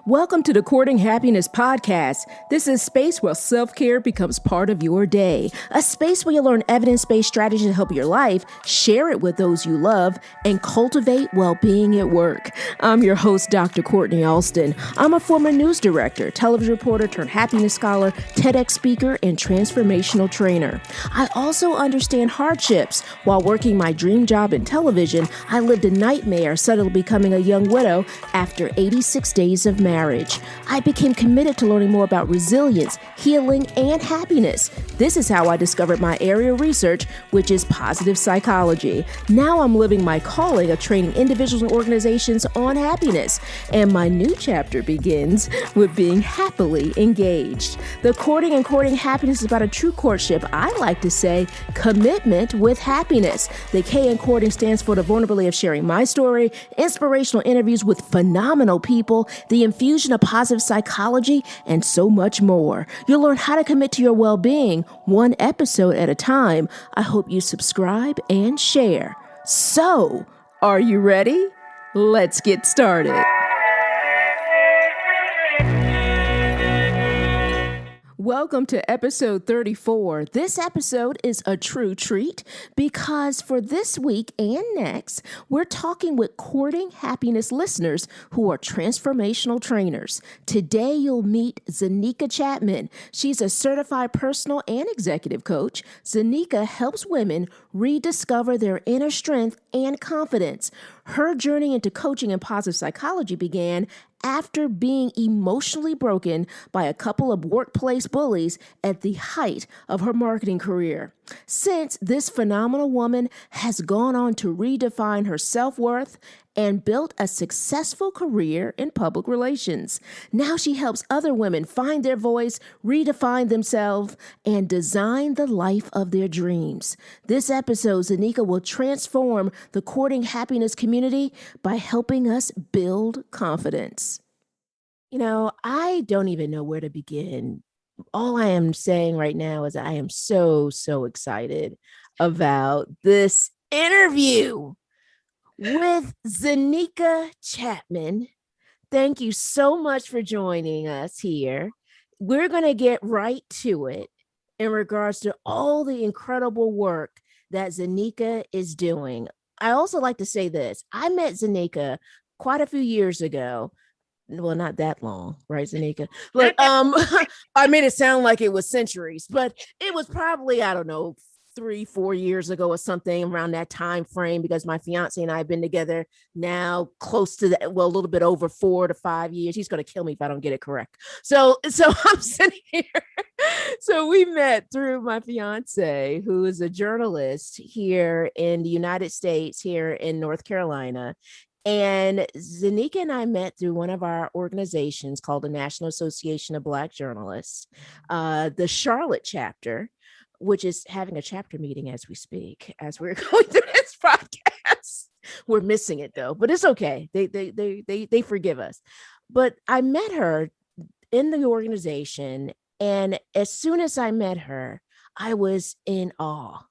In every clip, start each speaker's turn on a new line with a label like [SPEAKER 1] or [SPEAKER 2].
[SPEAKER 1] Welcome to the Kourting Happiness podcast. This is a space where self-care becomes part of your day. A space where you learn evidence-based strategies to help your life, share it with those you love, and cultivate well-being at work. I'm your host, Dr. Kortni Alston. I'm a former news director, television reporter turned happiness scholar, TEDx speaker, and transformational trainer. I also understand hardships. While working my dream job in television, I lived a nightmare suddenly becoming a young widow after 86 days of marriage. I became committed to learning more about resilience, healing, and happiness. This is how I discovered my area of research, which is positive psychology. Now I'm living my calling of training individuals and organizations on happiness. And my new chapter begins with being happily engaged. The Kourting and Kourting Happiness is about a true courtship. I like to say commitment with happiness. The K in Kourting stands for the vulnerability of sharing my story, inspirational interviews with phenomenal people, the infusion of positive psychology, and so much more. You'll learn how to commit to your well-being one episode at a time. I hope you subscribe and share. So, are you ready? Let's get started. Welcome to episode 34. This episode is a true treat because for this week and next, we're talking with Kourting Happiness listeners who are transformational trainers. Today, you'll meet Zenica Chatman. She's a certified personal and executive coach. Zenica helps women rediscover their inner strength and confidence. Her journey into coaching and positive psychology began after being emotionally broken by a couple of workplace bullies at the height of her marketing career. Since, this phenomenal woman has gone on to redefine her self-worth and built a successful career in public relations. Now she helps other women find their voice, redefine themselves, and design the life of their dreams. This episode, Zenica will transform the Kourting Happiness community by helping us build confidence. You know, I don't even know where to begin. All I am saying right now is I am so excited about this interview with Zenica Chatman. Thank you so much for joining us here. We're going to get right to it in regards to all the incredible work that Zenica is doing. I also like to say this. I met Zenica quite a few years ago. Well, not that long, right, Zenica? But I made it sound like it was centuries, but it was probably, I don't know, 3-4 years ago or something around that time frame, because my fiance and I have been together now close to that, well, a little bit over 4 to 5 years. He's going to kill me if I don't get it correct. So I'm sitting here. So we met through my fiance, who is a journalist here in the United States, here in North Carolina. And Zenica and I met through one of our organizations called the National Association of Black Journalists, the Charlotte chapter, which is having a chapter meeting as we speak, as we're going through this podcast. We're missing it though, but it's okay. They forgive us. But I met her in the organization, and as soon as I met her, I was in awe.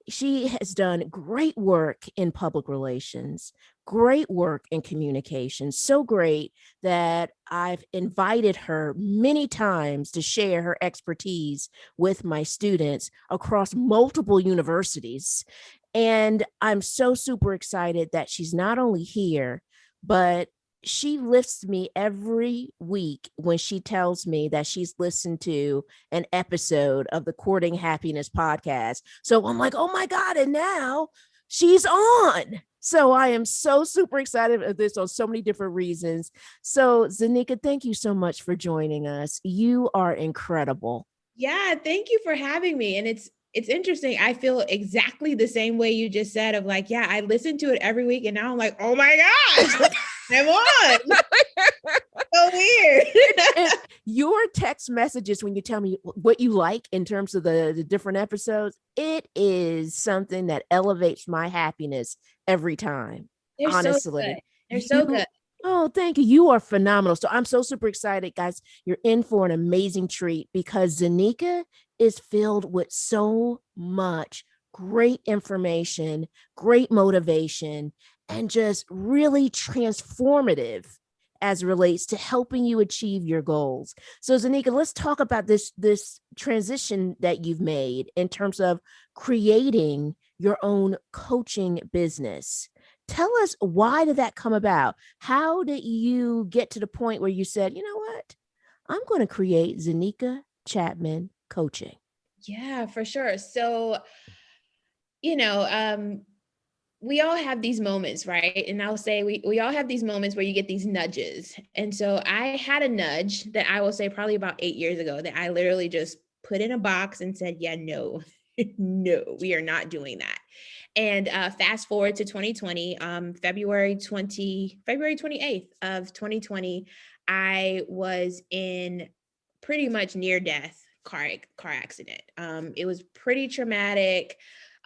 [SPEAKER 1] She has done great work in public relations, great work in communication, so great that I've invited her many times to share her expertise with my students across multiple universities. And I'm so super excited that she's not only here, but she lifts me every week when she tells me that she's listened to an episode of the Kourting Happiness podcast. So I'm like, oh my God, and now she's on. So I am so super excited about this on so many different reasons. So Zenica, thank you so much for joining us. You are incredible.
[SPEAKER 2] Yeah, thank you for having me. And it's interesting. I feel exactly the same way you just said, of like, yeah, I listen to it every week and now I'm like, oh my gosh, I'm on. So weird.
[SPEAKER 1] Your text messages, when you tell me what you like in terms of the different episodes, it is something that elevates my happiness every time.
[SPEAKER 2] They're
[SPEAKER 1] honestly.
[SPEAKER 2] So good. They're so good.
[SPEAKER 1] Oh, thank you. You are phenomenal. So I'm so super excited, guys. You're in for an amazing treat because Zenica is filled with so much great information, great motivation, and just really transformative as it relates to helping you achieve your goals. So Zenica, let's talk about this transition that you've made in terms of creating your own coaching business. Tell us, why did that come about? How did you get to the point where you said, you know what? I'm going to create Zenica Chatman Coaching.
[SPEAKER 2] Yeah, for sure. So, you know, we all have these moments, right? And I'll say we all have these moments where you get these nudges. And so I had a nudge that I will say probably about 8 years ago that I literally just put in a box and said, yeah, no, no, we are not doing that. And fast forward to 2020, February 28th of 2020, I was in pretty much near death car accident. It was pretty traumatic.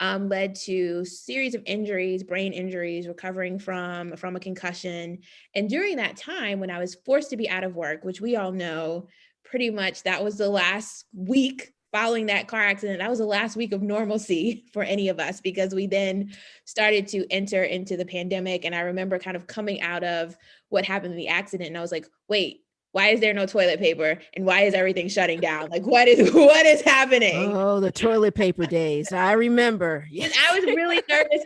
[SPEAKER 2] Led to series of injuries, brain injuries, recovering from a concussion. And during that time, when I was forced to be out of work, which we all know, pretty much that was the last week following that car accident. That was the last week of normalcy for any of us, because we then started to enter into the pandemic. And I remember kind of coming out of what happened in the accident, and I was like, wait, why is there no toilet paper? And why is everything shutting down? Like, what is happening?
[SPEAKER 1] Oh, the toilet paper days. I remember.
[SPEAKER 2] Yes. I was really nervous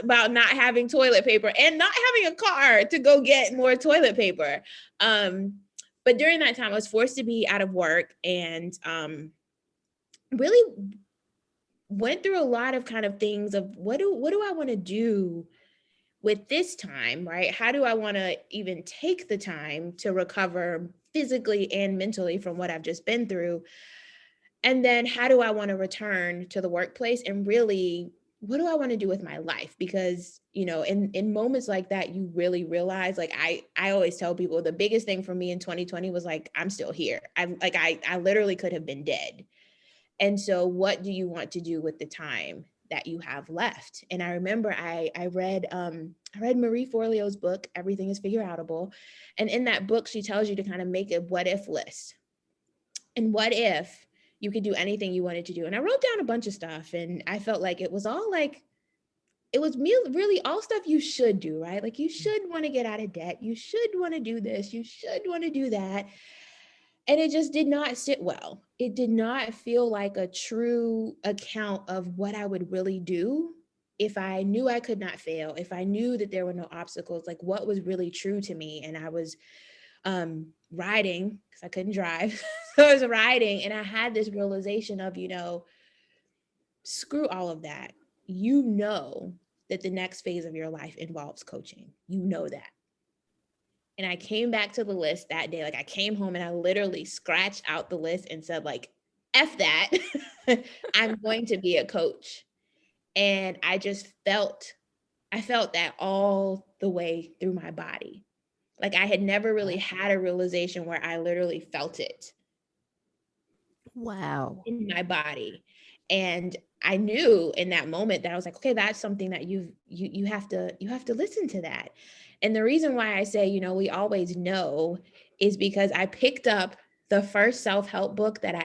[SPEAKER 2] about not having toilet paper and not having a car to go get more toilet paper. But during that time, I was forced to be out of work, and really went through a lot of kind of things of what do I want to do with this time, right? How do I want to even take the time to recover physically and mentally from what I've just been through? And then how do I want to return to the workplace, and really, what do I want to do with my life? Because, in moments like that, you really realize, like, I always tell people, the biggest thing for me in 2020 was like, I'm still here. I literally could have been dead. And so what do you want to do with the time that you have left? And I remember I read Marie Forleo's book, Everything is Figure Outable. And in that book, she tells you to kind of make a what if list. And what if you could do anything you wanted to do? And I wrote down a bunch of stuff, and I felt like it was all like, it was really all stuff you should do, right? Like, you should want to get out of debt. You should want to do this. You should want to do that. And it just did not sit well. It did not feel like a true account of what I would really do if I knew I could not fail, if I knew that there were no obstacles, like what was really true to me. And I was riding, because I couldn't drive. So I was riding, and I had this realization of, screw all of that. You know that the next phase of your life involves coaching. You know that. And I came back to the list that day. Like, I came home and I literally scratched out the list and said, like, F that. I'm going to be a coach. And I felt that all the way through my body. Like, I had never really had a realization where I literally felt it.
[SPEAKER 1] Wow.
[SPEAKER 2] In my body. And I knew in that moment that I was like, okay, that's something that you have to listen to that. And the reason why I say, we always know, is because I picked up the first self-help book that I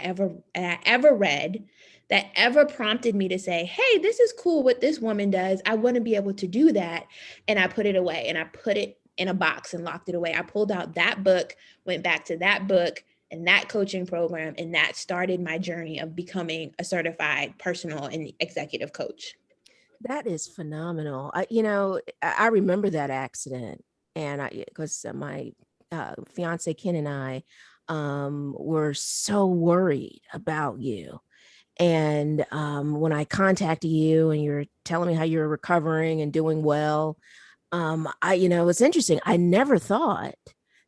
[SPEAKER 2] ever read, that ever prompted me to say, hey, this is cool what this woman does. I want to be able to do that. And I put it away, and I put it in a box and locked it away. I pulled out that book, went back to that book and that coaching program, and that started my journey of becoming a certified personal and executive coach.
[SPEAKER 1] That is phenomenal. I remember that accident, and because my fiance Ken and I were so worried about you. And when I contacted you and you're telling me how you're recovering and doing well, it's interesting. I never thought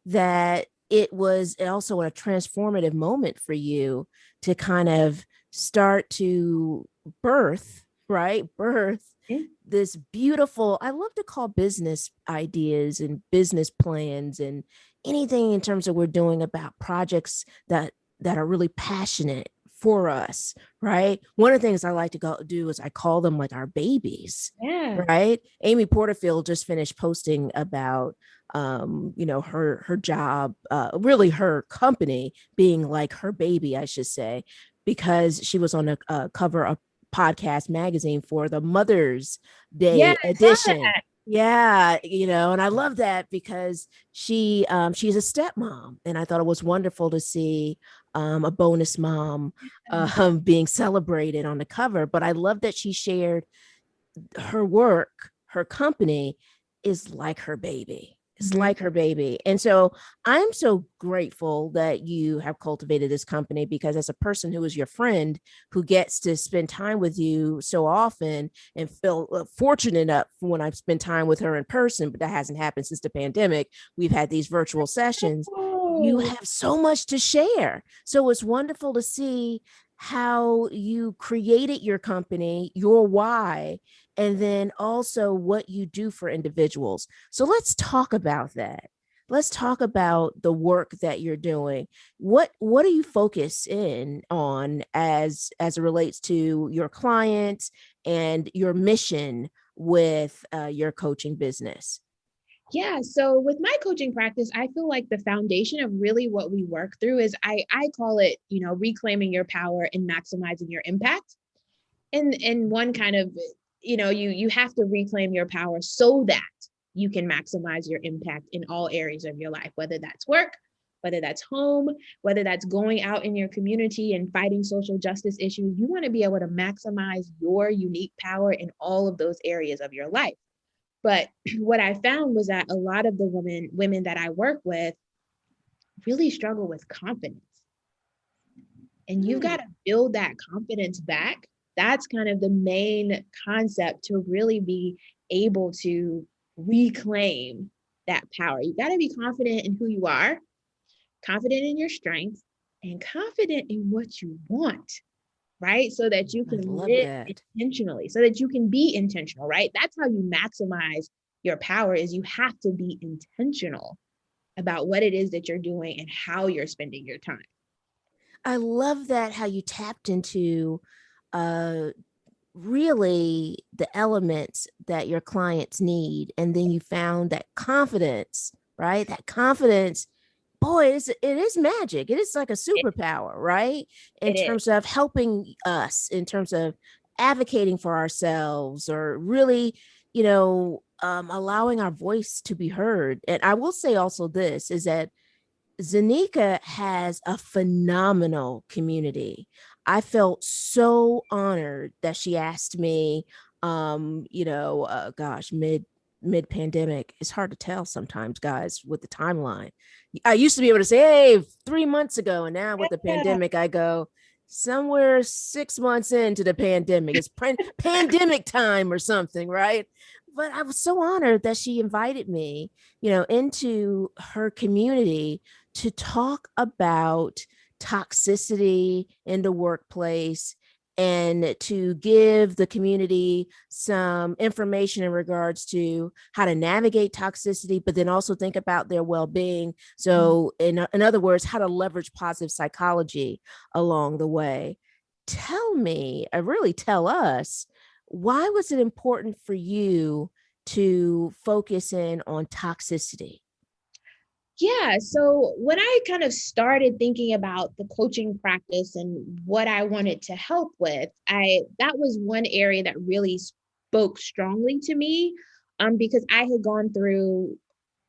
[SPEAKER 1] that it was also a transformative moment for you to kind of start to birth, right? Birth this beautiful, I love to call business ideas and business plans and anything in terms of we're doing about projects that are really passionate for us, right? One of the things I like to go do is I call them like our babies.
[SPEAKER 2] Yeah.
[SPEAKER 1] Right. Amy Porterfield just finished posting about her job, really her company being like her baby, I should say, because she was on a cover of podcast magazine for the Mother's
[SPEAKER 2] Yeah,
[SPEAKER 1] Day
[SPEAKER 2] I saw
[SPEAKER 1] edition.
[SPEAKER 2] that.
[SPEAKER 1] Yeah, and I love that because she's a stepmom, and I thought it was wonderful to see a bonus mom being celebrated on the cover. But I love that she shared her work, her company is like her baby. It's
[SPEAKER 2] Mhm.
[SPEAKER 1] like her baby. And so I'm so grateful that you have cultivated this company, because as a person who is your friend, who gets to spend time with you so often and feel fortunate enough when I've spent time with her in person, but that hasn't happened since the pandemic. We've had these virtual sessions. You
[SPEAKER 2] Oh,
[SPEAKER 1] have so much to share. So it's wonderful to see how you created your company, your why, and then also what you do for individuals. So let's talk about that. Let's talk about the work that you're doing. What do you focus in on as it relates to your clients and your mission with your coaching business?
[SPEAKER 2] yeah. So with my coaching practice, I feel like the foundation of really what we work through is I call it, reclaiming your power and maximizing your impact. And one kind of, you have to reclaim your power so that you can maximize your impact in all areas of your life, whether that's work, whether that's home, whether that's going out in your community and fighting social justice issues. You want to be able to maximize your unique power in all of those areas of your life. But what I found was that a lot of the women that I work with really struggle with confidence. And you've got
[SPEAKER 1] Hmm.
[SPEAKER 2] to build that confidence back. That's kind of the main concept to really be able to reclaim that power. You got to be confident in who you are, confident in your strengths, and confident in what you want, right? So that you
[SPEAKER 1] I
[SPEAKER 2] can
[SPEAKER 1] love
[SPEAKER 2] live
[SPEAKER 1] that.
[SPEAKER 2] intentionally, so that you can be intentional, right? That's how you maximize your power, is you have to be intentional about what it is that you're doing and how you're spending your time.
[SPEAKER 1] I love that how you tapped into uh really the elements that your clients need, and then you found that confidence, right? That confidence, boy, it is magic. It is like a
[SPEAKER 2] It,
[SPEAKER 1] superpower, right? In
[SPEAKER 2] it is.
[SPEAKER 1] terms of helping us, in terms of advocating for ourselves, or really, allowing our voice to be heard. And I will say also this is that Zenica has a phenomenal community. I felt so honored that she asked me, gosh, mid pandemic. It's hard to tell sometimes, guys, with the timeline. I used to be able to say, hey, 3 months ago. And now with the
[SPEAKER 2] Yeah.
[SPEAKER 1] pandemic, I go somewhere 6 months into the pandemic. It's pandemic time or something, right? But I was so honored that she invited me, into her community to talk about toxicity in the workplace, and to give the community some information in regards to how to navigate toxicity, but then also think about their well-being. So in other words, how to leverage positive psychology along the way. Tell me, really tell us, why was it important for you to focus in on toxicity?
[SPEAKER 2] Yeah. So when I kind of started thinking about the coaching practice and what I wanted to help with, that was one area that really spoke strongly to me, because I had gone through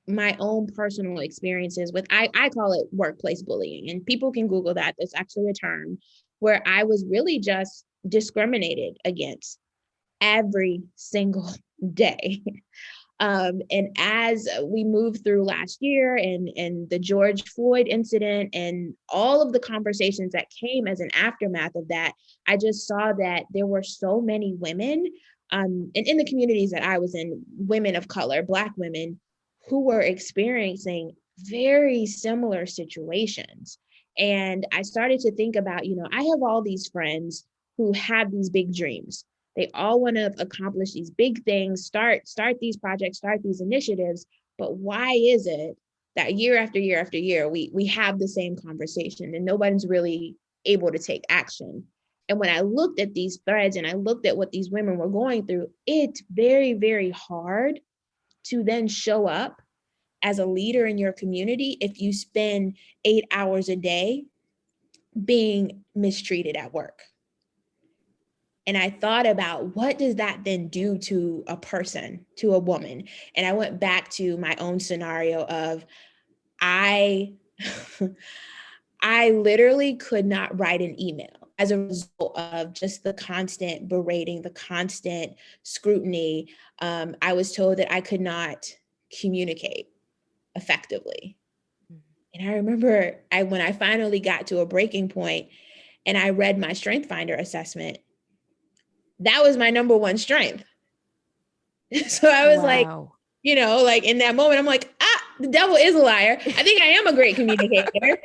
[SPEAKER 2] my own personal experiences with, I call it workplace bullying, and people can Google that. There's actually a term, where I was really just discriminated against every single day. And as we moved through last year, and the George Floyd incident and all of the conversations that came as an aftermath of that, I just saw that there were so many women, and in the communities that I was in, women of color, Black women, who were experiencing very similar situations. And I started to think about, I have all these friends who have these big dreams. They all want to accomplish these big things, start these projects, start these initiatives. But why is it that year after year after year, we have the same conversation and nobody's really able to take action? And when I looked at these threads and I looked at what these women were going through, it's very, very hard to then show up as a leader in your community if you spend 8 hours a day being mistreated at work. And I thought about, what does that then do to a person, to a woman? And I went back to my own scenario of I I literally could not write an email as a result of just the constant berating, the constant scrutiny. I was told that I could not communicate effectively. And I remember when I finally got to a breaking point and I read my Strength Finder assessment, that was my number one strength. So I was like,
[SPEAKER 1] Wow.
[SPEAKER 2] like in that moment, I'm like, the devil is a liar. I think I am a great communicator.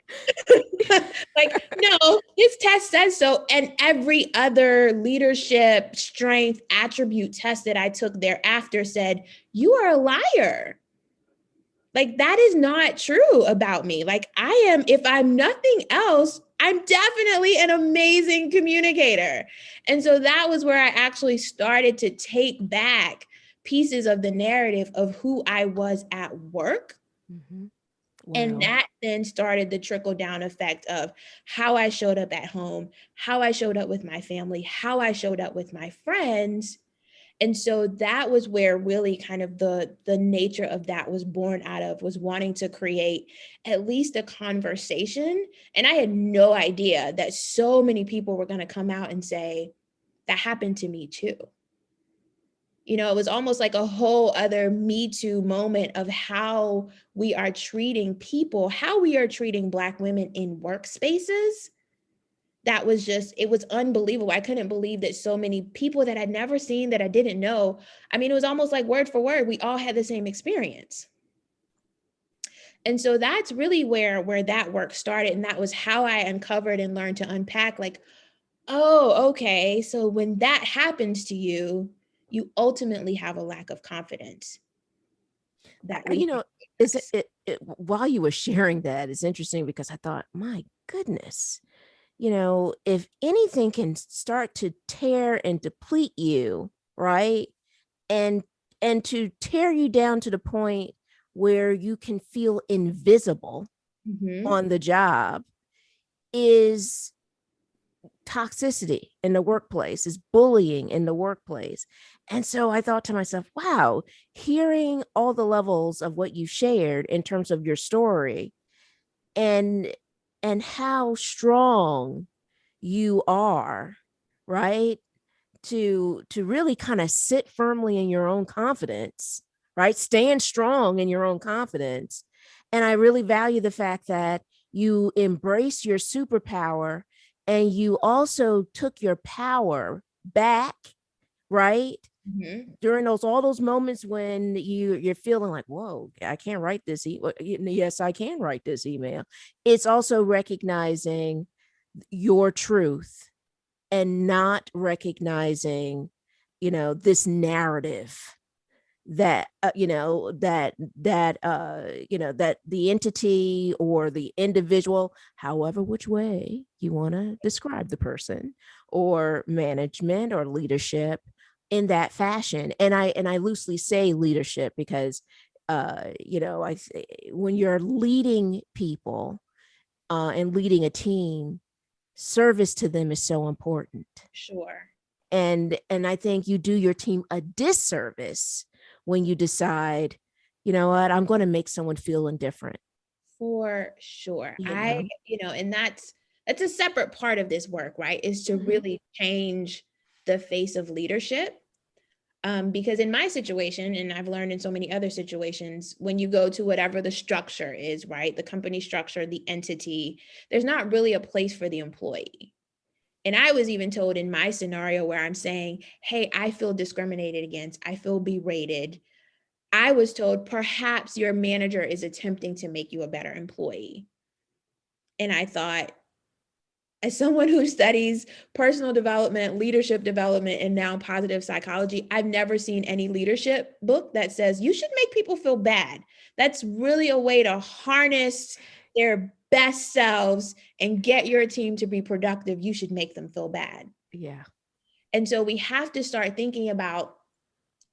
[SPEAKER 2] Like, no, his test says so. And every other leadership, strength, attribute test that I took thereafter said, you are a liar. Like, that is not true about me. Like, I am, if I'm nothing else, I'm definitely an amazing communicator. And so that was where I actually started to take back pieces of the narrative of who I was at work.
[SPEAKER 1] Mm-hmm. Wow.
[SPEAKER 2] And that then started the trickle down effect of how I showed up at home, how I showed up with my family, how I showed up with my friends. And so that was where really kind of the nature of that was born out of, was wanting to create at least a conversation. And I had no idea that so many people were going to come out and say, that happened to me too. It was almost like a whole other Me Too moment of how we are treating people, how we are treating Black women in workspaces. That was just, it was unbelievable. I couldn't believe that so many people that I'd never seen, that I didn't know. I mean, it was almost like word for word, we all had the same experience. And so that's really where that work started. And that was how I uncovered and learned to unpack, like, oh, okay. So when that happens to you, you ultimately have a lack of confidence. That
[SPEAKER 1] is while you were sharing that, it's interesting because I thought, my goodness, if anything can start to tear and deplete you, right? And to tear you down to the point where you can feel invisible on the job is toxicity in the workplace, is bullying in the workplace. And so I thought to myself, wow, hearing all the levels of what you shared in terms of your story and how strong you are, right? To really kind of sit firmly in your own confidence, right? Stand strong in your own confidence. And I really value the fact that you embrace your superpower and you also took your power back, right? During all those moments when you're feeling like, whoa, I can't write this. Yes, I can write this email. It's also recognizing your truth and not recognizing, this narrative that, that the entity or the individual, however, which way you want to describe the person or management or leadership in that fashion. And I loosely say leadership because, I when you're leading people and leading a team, service to them is so important.
[SPEAKER 2] Sure.
[SPEAKER 1] And I think you do your team a disservice when you decide, you know what, I'm going to make someone feel indifferent.
[SPEAKER 2] For sure.
[SPEAKER 1] You know?
[SPEAKER 2] And that's a separate part of this work, right? Is to really change the face of leadership. Because in my situation, and I've learned in so many other situations, when you go to whatever the structure is, right? The company structure, the entity, there's not really a place for the employee. And I was even told in my scenario where I'm saying, hey, I feel discriminated against, I feel berated. I was told perhaps your manager is attempting to make you a better employee. And I thought, as someone who studies personal development, leadership development, and now positive psychology, I've never seen any leadership book that says you should make people feel bad. That's really a way to harness their best selves and get your team to be productive. You should make them feel bad.
[SPEAKER 1] Yeah.
[SPEAKER 2] And so we have to start thinking about,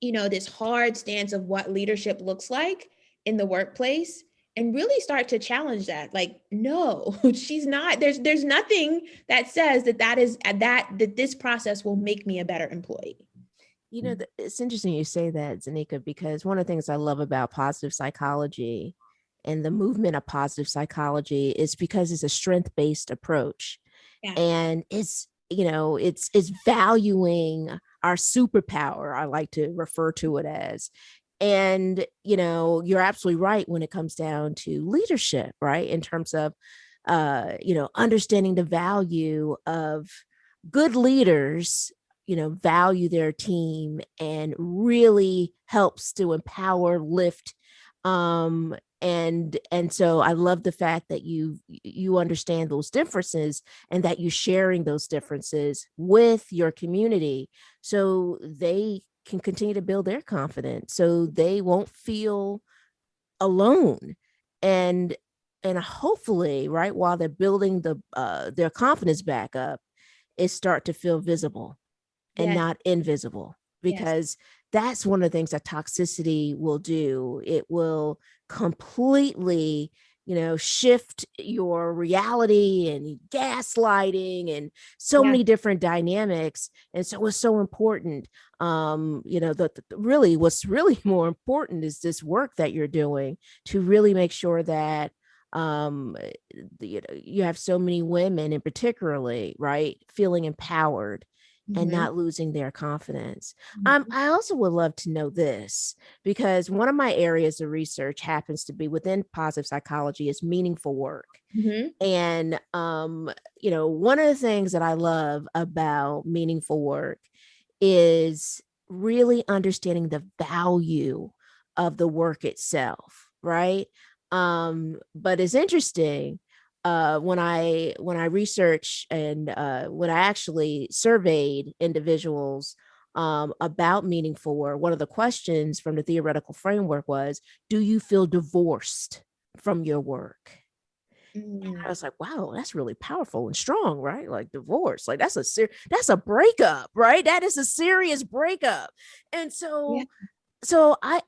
[SPEAKER 2] this hard stance of what leadership looks like in the workplace and really start to challenge that. Like, no, she's not, there's nothing that says that this process will make me a better employee.
[SPEAKER 1] You know, it's interesting you say that, Zenica, because one of the things I love about positive psychology and the movement of positive psychology is because it's a strength-based approach.
[SPEAKER 2] Yeah.
[SPEAKER 1] And it's, it's valuing our superpower, I like to refer to it as. And, you're absolutely right when it comes down to leadership, right? In terms of, understanding the value of good leaders, value their team and really helps to empower, lift, and so I love the fact that you understand those differences and that you're sharing those differences with your community so they can continue to build their confidence, so they won't feel alone. And and hopefully, right, while they're building their confidence back up, it start to feel visible and
[SPEAKER 2] Yes.
[SPEAKER 1] not invisible,
[SPEAKER 2] Yes.
[SPEAKER 1] because that's one of the things that toxicity will do. It will completely, shift your reality and gaslighting and so
[SPEAKER 2] Yeah.
[SPEAKER 1] many different dynamics. And so it's so important. Really what's really more important is this work that you're doing to really make sure that you have so many women, and particularly, right, feeling empowered and
[SPEAKER 2] Mm-hmm.
[SPEAKER 1] not losing their confidence.
[SPEAKER 2] Mm-hmm.
[SPEAKER 1] I also would love to know this, because one of my areas of research happens to be within positive psychology is meaningful work.
[SPEAKER 2] Mm-hmm.
[SPEAKER 1] And, one of the things that I love about meaningful work is really understanding the value of the work itself, right? But it's interesting, when I research and when I actually surveyed individuals about meaningful work, one of the questions from the theoretical framework was, do you feel divorced from your work? I
[SPEAKER 2] Mm-hmm.
[SPEAKER 1] was like, wow, that's really powerful and strong, right? Like divorce, like that's a breakup, right? That is a serious breakup. And
[SPEAKER 2] Yeah.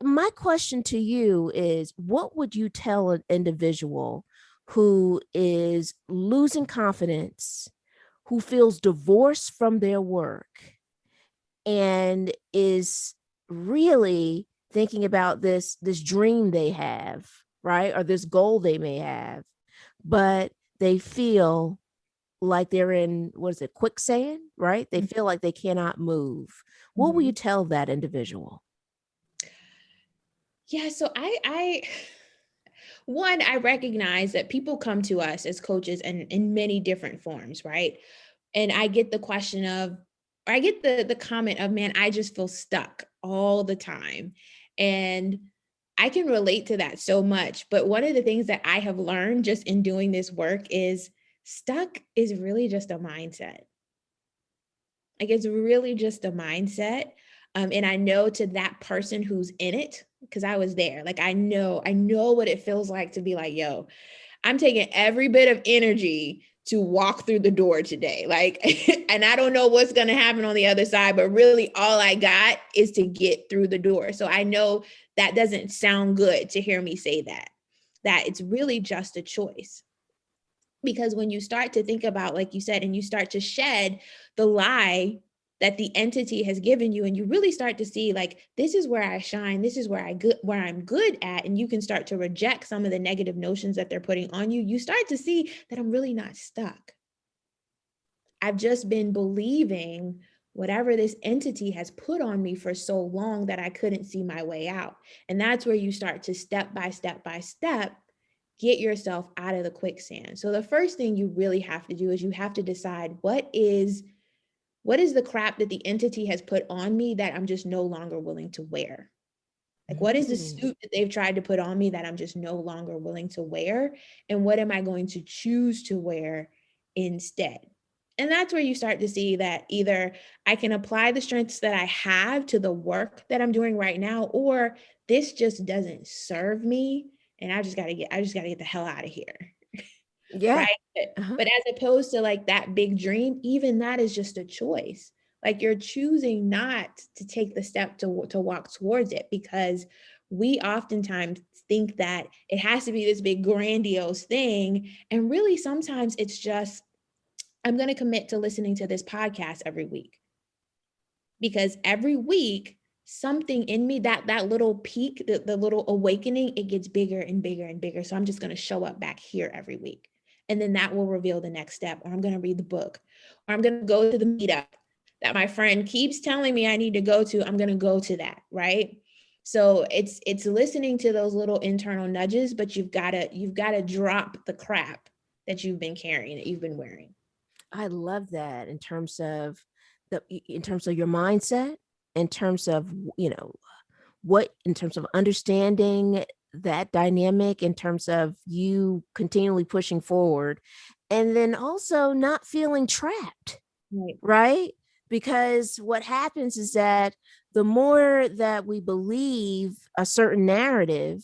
[SPEAKER 1] my question to you is, what would you tell an individual who is losing confidence, who feels divorced from their work, and is really thinking about this dream they have, right? Or this goal they may have, but they feel like they're in, what is it, quicksand, right? They feel like they cannot move. What will
[SPEAKER 2] Mm-hmm.
[SPEAKER 1] you tell that individual?
[SPEAKER 2] Yeah. So one, I recognize that people come to us as coaches and in many different forms, right? And I get the question of, or I get the comment of, man, I just feel stuck all the time. And I can relate to that so much. But one of the things that I have learned just in doing this work is stuck is really just a mindset. Like, it's really just a mindset. And I know to that person who's in it, because I was there, like I know what it feels like to be like, yo, I'm taking every bit of energy to walk through the door today. Like, and I don't know what's going to happen on the other side, but really all I got is to get through the door. So I know that doesn't sound good to hear me say that it's really just a choice. Because when you start to think about, like you said, and you start to shed the lie that the entity has given you, and you really start to see, like, this is where I shine, this is where I'm good at, and you can start to reject some of the negative notions that they're putting on you, you start to see that I'm really not stuck. I've just been believing whatever this entity has put on me for so long that I couldn't see my way out. And that's where you start to step by step by step get yourself out of the quicksand. So the first thing you really have to do is you have to decide what is the crap that the entity has put on me that I'm just no longer willing to wear. Like, what is the
[SPEAKER 1] Mm.
[SPEAKER 2] suit that they've tried to put on me that I'm just no longer willing to wear? And what am I going to choose to wear instead? And that's where you start to see that either I can apply the strengths that I have to the work that I'm doing right now, or this just doesn't serve me. And I just got to get the hell out of here.
[SPEAKER 1] Yeah.
[SPEAKER 2] Right.
[SPEAKER 1] Uh-huh.
[SPEAKER 2] But as opposed to like that big dream, even that is just a choice. Like you're choosing not to take the step to walk towards it, because we oftentimes think that it has to be this big grandiose thing. And really, sometimes it's just, I'm going to commit to listening to this podcast every week, because every week something in me, that little peak, the little awakening, it gets bigger and bigger and bigger. So I'm just going to show up back here every week. And then that will reveal the next step. Or I'm going to read the book, or I'm going to go to the meetup that my friend keeps telling me I need to go to. I'm going to go to that. Right. So it's listening to those little internal nudges, but you've got to drop the crap that you've been carrying, that you've been wearing.
[SPEAKER 1] I love that in terms of your mindset, in terms of, what, in terms of understanding that dynamic, in terms of you continually pushing forward, and then also not feeling trapped, right? Because what happens is that the more that we believe a certain narrative,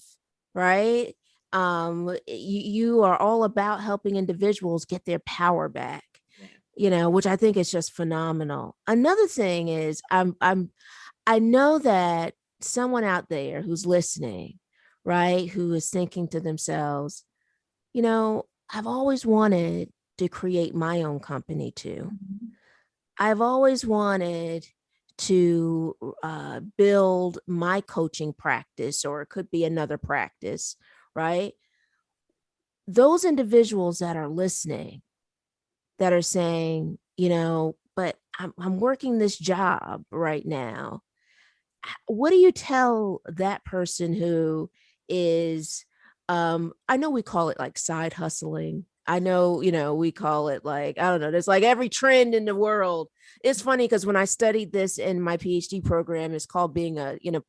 [SPEAKER 1] right? You are all about helping individuals get their power back, which I think is just phenomenal. Another thing is I know that someone out there who's listening, right, who is thinking to themselves, I've always wanted to create my own company too.
[SPEAKER 2] Mm-hmm.
[SPEAKER 1] I've always wanted to build my coaching practice, or it could be another practice, right? Those individuals that are listening, that are saying, but I'm working this job right now. What do you tell that person who is, I know we call it like side hustling. I know, we call it like, I don't know, there's like every trend in the world. It's funny because when I studied this in my PhD program, it's called being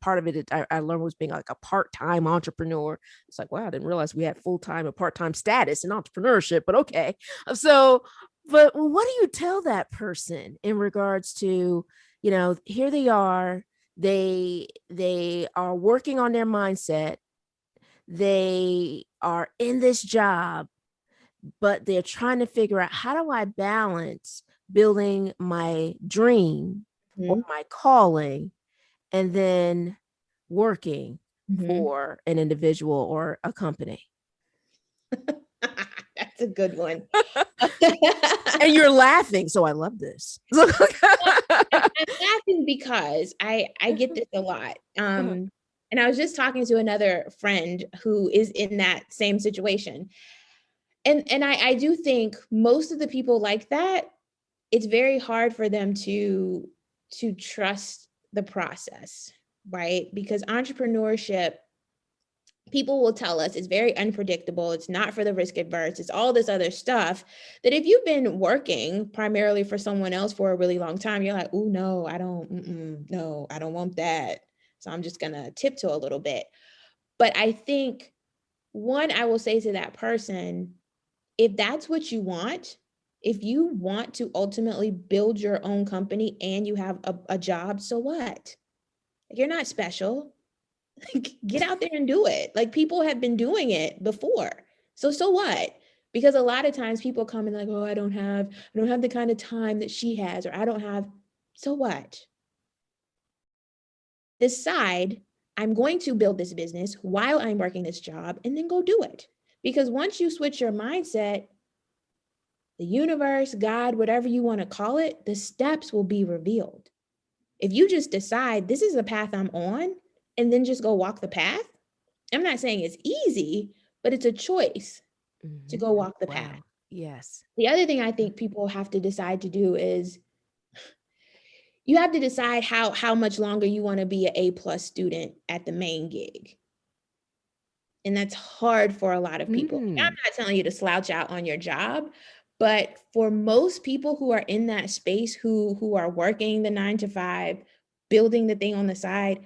[SPEAKER 1] part of it, I learned was being like a part-time entrepreneur. It's like, wow, I didn't realize we had full-time and part-time status in entrepreneurship, but okay. So, but what do you tell that person in regards to, here they are, they are working on their mindset, they are in this job, but they're trying to figure out, how do I balance building my dream or my calling, and then working for an individual or a company?
[SPEAKER 2] That's a good one.
[SPEAKER 1] And you're laughing, so I love this.
[SPEAKER 2] I'm laughing because I get this a lot. And I was just talking to another friend who is in that same situation. And I do think most of the people like that, it's very hard for them to trust the process, right? Because entrepreneurship, people will tell us, it's very unpredictable. It's not for the risk adverse. It's all this other stuff that if you've been working primarily for someone else for a really long time, you're like, oh, no, I don't want that. So I'm just going to tiptoe a little bit. But I think, one, I will say to that person, if that's what you want, if you want to ultimately build your own company and you have a job, so what? You're not special. Get out there and do it. Like, people have been doing it before. So what? Because a lot of times people come and like, oh, I don't have the kind of time that she has, or I don't have. So what? Decide, I'm going to build this business while I'm working this job, and then go do it. Because once you switch your mindset, the universe, God, whatever you want to call it, the steps will be revealed. If you just decide this is the path I'm on, and then just go walk the path, I'm not saying it's easy, but it's a choice to go walk the path.
[SPEAKER 1] Yes.
[SPEAKER 2] The other thing I think people have to decide to do is, you have to decide how much longer you want to be an A+ student at the main gig. And that's hard for a lot of people. I'm not telling you to slouch out on your job, but for most people who are in that space, who are working the 9 to 5, building the thing on the side,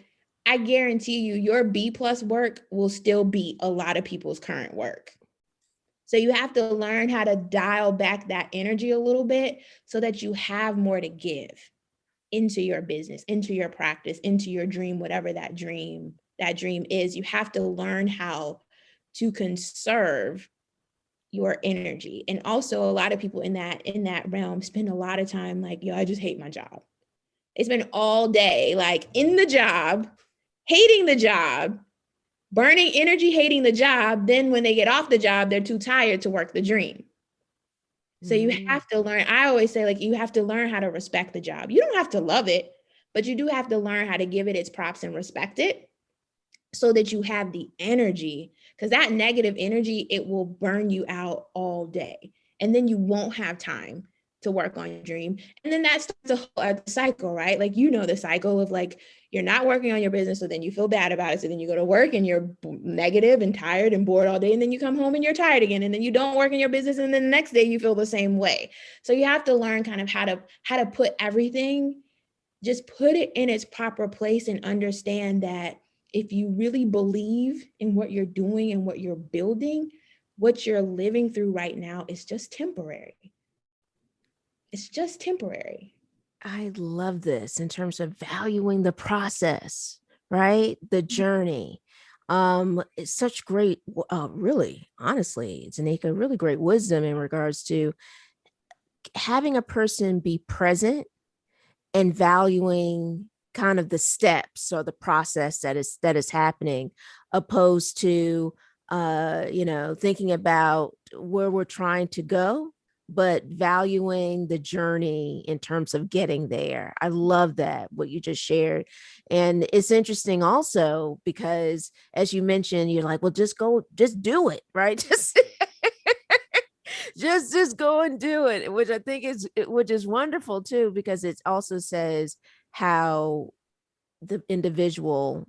[SPEAKER 2] I guarantee you your B+ work will still beat a lot of people's current work. So you have to learn how to dial back that energy a little bit so that you have more to give into your business, into your practice, into your dream, whatever that dream is. You have to learn how to conserve your energy. And also, a lot of people in that realm spend a lot of time like, yo, I just hate my job. They spend all day like in the job, hating the job, burning energy, hating the job. Then when they get off the job, they're too tired to work the dream. So you have to learn. I always say, like, you have to learn how to respect the job. You don't have to love it, but you do have to learn how to give it its props and respect it so that you have the energy, because that negative energy, it will burn you out all day. And then you won't have time to work on your dream. And then that starts a whole cycle, right? Like, you know, the cycle of like, you're not working on your business. So then you feel bad about it. So then you go to work and you're negative and tired and bored all day. And then you come home and you're tired again. And then you don't work in your business. And then the next day you feel the same way. So you have to learn kind of how to put everything, just put it in its proper place and understand that if you really believe in what you're doing and what you're building, what you're living through right now is just temporary. It's just temporary.
[SPEAKER 1] I love this in terms of valuing the process, right? The journey. It's such great, really, honestly, Zenica, really great wisdom in regards to having a person be present and valuing kind of the steps or the process that is happening, opposed to thinking about where we're trying to go, but valuing the journey in terms of getting there. I love that, what you just shared. And it's interesting also because, as you mentioned, you're like, well, just do it, right? Just go and do it, which I think is wonderful too, because it also says how the individual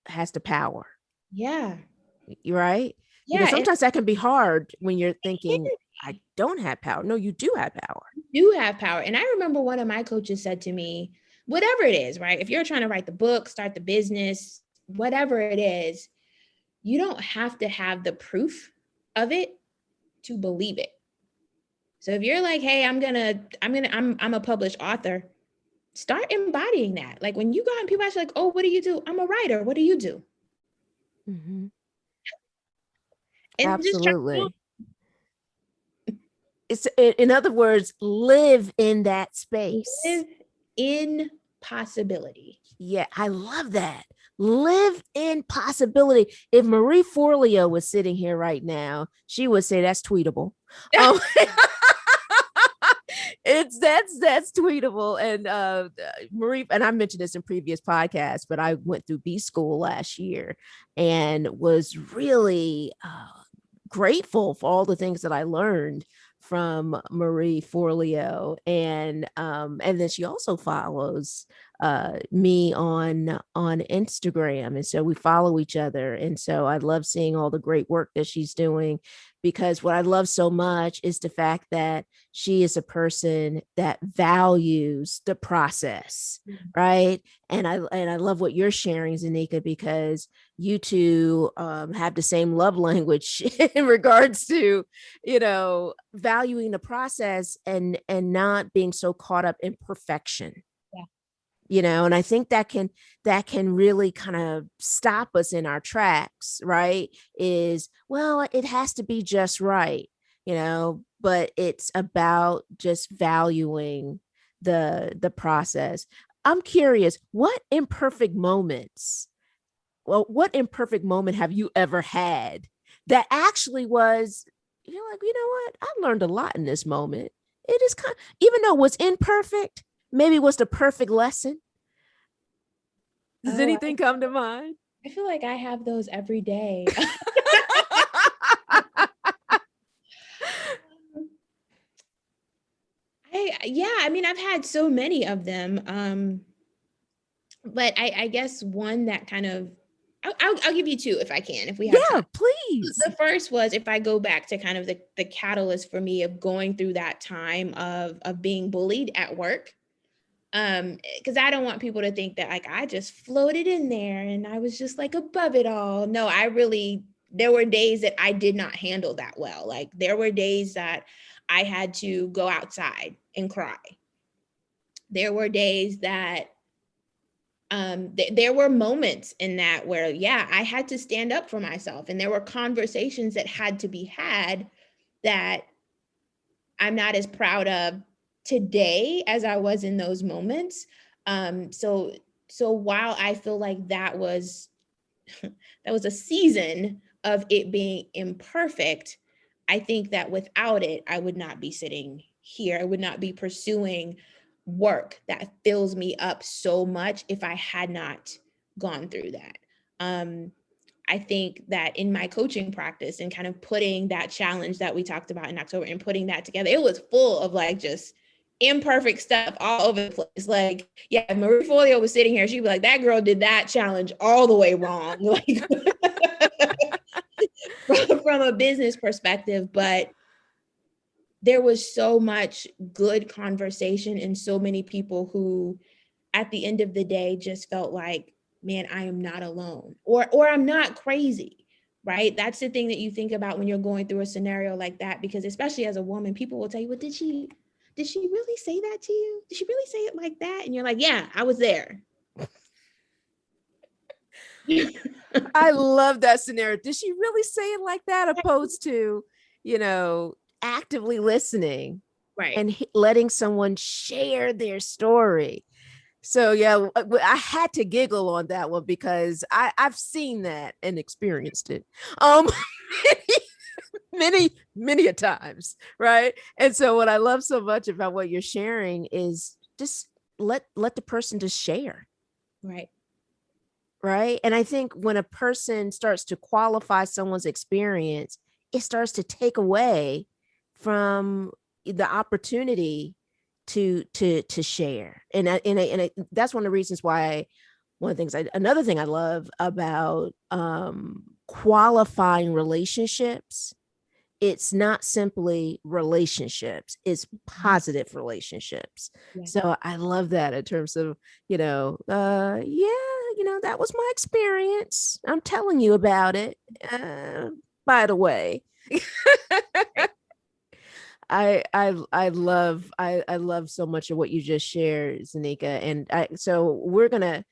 [SPEAKER 1] has the power.
[SPEAKER 2] Yeah.
[SPEAKER 1] Right? Because
[SPEAKER 2] Yeah.
[SPEAKER 1] sometimes that can be hard when you're thinking, I don't have power. No, you do have power.
[SPEAKER 2] You do have power. And I remember one of my coaches said to me, whatever it is, right? If you're trying to write the book, start the business, whatever it is, you don't have to have the proof of it to believe it. So if you're like, hey, I'm a published author, start embodying that. Like when you go out and people ask you like, oh, what do you do? I'm a writer. What do you do?
[SPEAKER 1] Mm-hmm.
[SPEAKER 2] And just try
[SPEAKER 1] absolutely. It's, in other words, live in that space.
[SPEAKER 2] Live in possibility.
[SPEAKER 1] Yeah, I love that. Live in possibility. If Marie Forleo was sitting here right now, she would say that's tweetable. That's tweetable. And Marie, and I mentioned this in previous podcasts, but I went through B school last year and was really grateful for all the things that I learned from Marie Forleo. And then she also follows me on Instagram, and so we follow each other. And so I love seeing all the great work that she's doing, because what I love so much is the fact that she is a person that values the process, right? And I love what you're sharing, Zenica, because you two have the same love language in regards to, valuing the process and not being so caught up in perfection. And I think that can really kind of stop us in our tracks, right? Is, well, it has to be just right, but it's about just valuing the process. I'm curious, what imperfect moment have you ever had that actually was, you're like, you know what? I learned a lot in this moment. It is kind of, even though it was imperfect, maybe it was the perfect lesson. Does anything come to mind?
[SPEAKER 2] I feel like I have those every day. I mean, I've had so many of them. But I guess one that kind of, I'll give you two if I can, if we have time.
[SPEAKER 1] Please.
[SPEAKER 2] The first was, if I go back to kind of the catalyst for me of going through that time of being bullied at work. Because I don't want people to think that like I just floated in there and I was just like above it all. No, there were days that I did not handle that well. Like there were days that I had to go outside and cry. There were days that there were moments in that where, I had to stand up for myself, and there were conversations that had to be had that I'm not as proud of today as I was in those moments. So while I feel like that was that was a season of it being imperfect, I think that without it, I would not be sitting here. I would not be pursuing work that fills me up so much if I had not gone through that. I think that in my coaching practice and kind of putting that challenge that we talked about in October and putting that together, it was full of like just imperfect stuff all over the place. Like, yeah, if Marie Folio was sitting here, she'd be like, that girl did that challenge all the way wrong. Like from a business perspective, but there was so much good conversation and so many people who at the end of the day just felt like, man, I am not alone, or I'm not crazy, right? That's the thing that you think about when you're going through a scenario like that, because especially as a woman, people will tell you, well, did she really say that to you? Did she really say it like that? And you're like, yeah, I was there.
[SPEAKER 1] I love that scenario. Did she really say it like that? Opposed to, actively listening
[SPEAKER 2] Right.
[SPEAKER 1] and letting someone share their story. So yeah, I had to giggle on that one because I've seen that and experienced it many a times, right? And so what I love so much about what you're sharing is just let the person just share.
[SPEAKER 2] Right.
[SPEAKER 1] Right. And I think when a person starts to qualify someone's experience, it starts to take away from the opportunity to share. And that's one of the reasons why another thing I love about qualifying relationships, it's not simply relationships, it's positive relationships.
[SPEAKER 2] Yeah.
[SPEAKER 1] So I love that in terms of, that was my experience. I'm telling you about it. By the way, I love so much of what you just shared, Zenica. And so we're gonna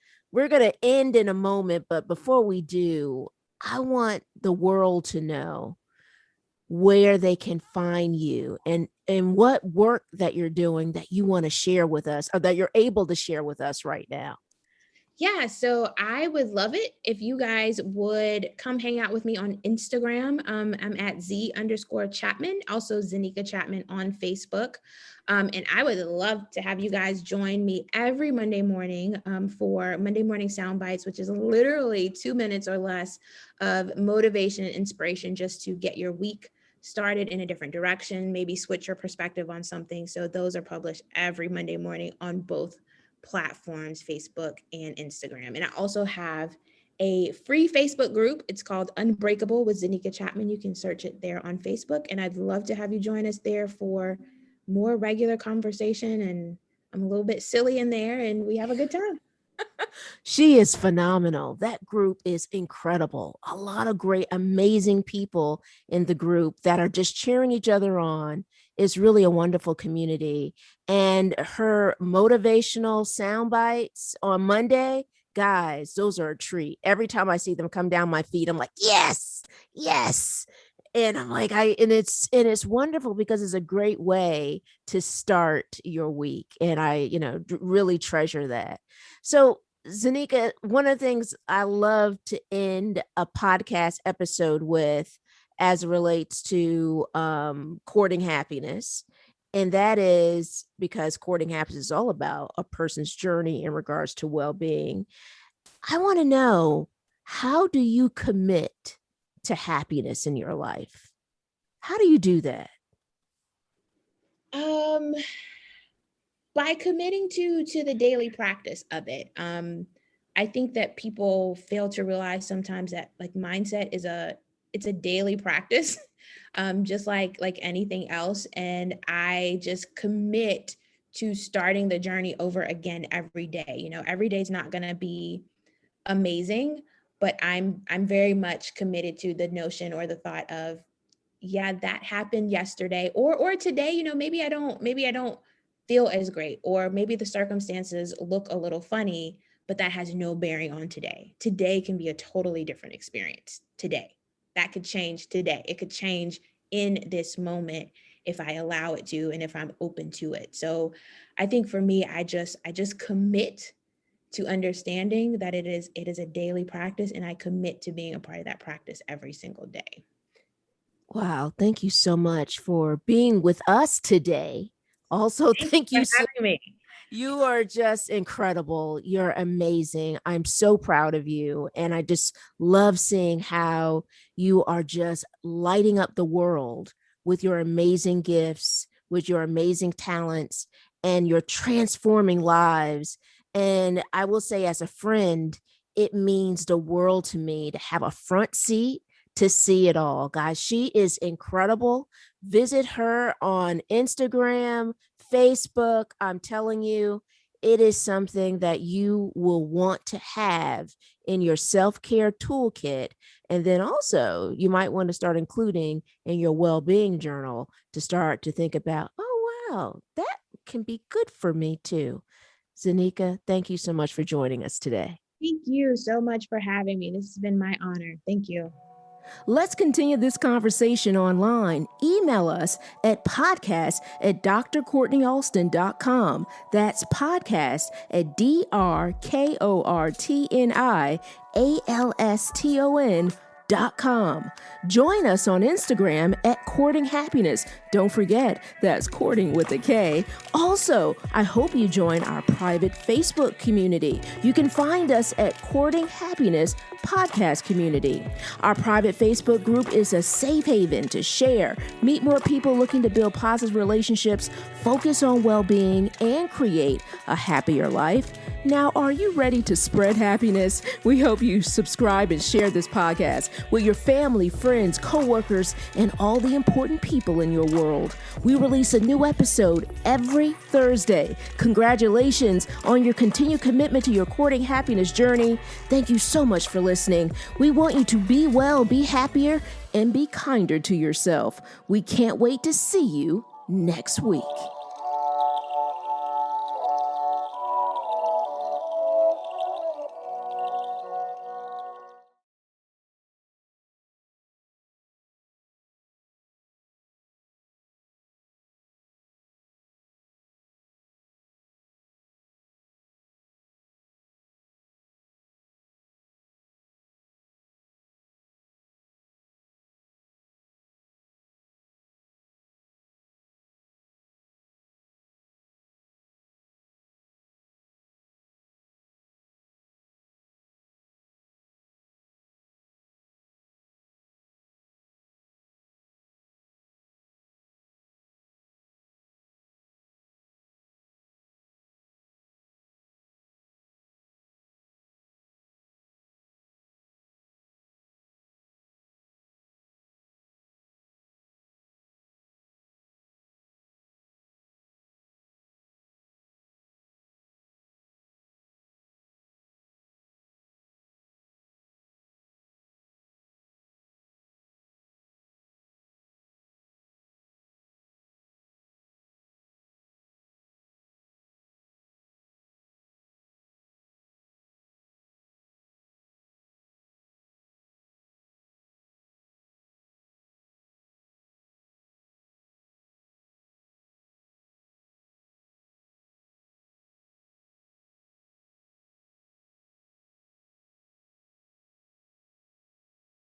[SPEAKER 1] end in a moment, but before we do, I want the world to know where they can find you and what work that you're doing that you want to share with us or that you're able to share with us right now.
[SPEAKER 2] Yeah, so I would love it if you guys would come hang out with me on Instagram. I'm at Z_Chatman, also Zenica Chatman on Facebook. And I would love to have you guys join me every Monday morning for Monday Morning Sound Bites, which is literally 2 minutes or less of motivation and inspiration just to get your week started in a different direction, maybe switch your perspective on something. So those are published every Monday morning on both platforms, Facebook and Instagram. And I also have a free Facebook group. It's called Unbreakable with Zenica Chatman. You can search it there on Facebook. And I'd love to have you join us there for more regular conversation. And I'm a little bit silly in there and we have a good time.
[SPEAKER 1] She is phenomenal. That group is incredible. A lot of great, amazing people in the group that are just cheering each other on. Is really a wonderful community. And her motivational sound bites on Monday, guys, those are a treat. Every time I see them come down my feed, I'm like, yes, yes. And I'm like, and it's wonderful because it's a great way to start your week. And I, really treasure that. So Zenica, one of the things I love to end a podcast episode with as it relates to courting happiness. And that is because courting happiness is all about a person's journey in regards to well-being. I want to know, how do you commit to happiness in your life? How do you do that?
[SPEAKER 2] By committing to the daily practice of it. I think that people fail to realize sometimes that like mindset it's a daily practice, just like anything else. And I just commit to starting the journey over again every day. Every day is not going to be amazing, but I'm very much committed to the notion or the thought of, yeah, that happened yesterday or today. Maybe I don't feel as great, or maybe the circumstances look a little funny, but that has no bearing on today. Today can be a totally different experience today. That could change today. It could change in this moment. if I allow it to, and if I'm open to it. So I think for me, I just commit to understanding that it is a daily practice, and I commit to being a part of that practice every single day.
[SPEAKER 1] Wow. Thank you so much for being with us today. Also, thank
[SPEAKER 2] For
[SPEAKER 1] you so
[SPEAKER 2] having me.
[SPEAKER 1] You are just incredible. You're amazing. I'm so proud of you. And I just love seeing how you are just lighting up the world with your amazing gifts, with your amazing talents, and you're transforming lives. And I will say, as a friend, it means the world to me to have a front seat to see it all. Guys, she is incredible. Visit her on Instagram, Facebook. I'm telling you, it is something that you will want to have in your self-care toolkit. And then also, you might want to start including in your well-being journal to start to think about, oh, wow, that can be good for me too. Zenica, thank you so much for joining us today.
[SPEAKER 2] Thank you so much for having me. This has been my honor. Thank you.
[SPEAKER 1] Let's continue this conversation online. Email us at podcast@drkortnialston.com. That's podcast at drkortnialston.com. Join us on Instagram at Kourting Happiness. Don't forget, that's courting with a K. Also, I hope you join our private Facebook community. You can find us at Kourting Happiness Podcast Community. Our private Facebook group is a safe haven to share, meet more people looking to build positive relationships, focus on well-being, and create a happier life. Now, are you ready to spread happiness? We hope you subscribe and share this podcast with your family, friends, coworkers, and all the important people in your world. We release a new episode every Thursday. Congratulations on your continued commitment to your courting happiness journey. Thank you so much for listening. We want you to be well, be happier, and be kinder to yourself. We can't wait to see you next week.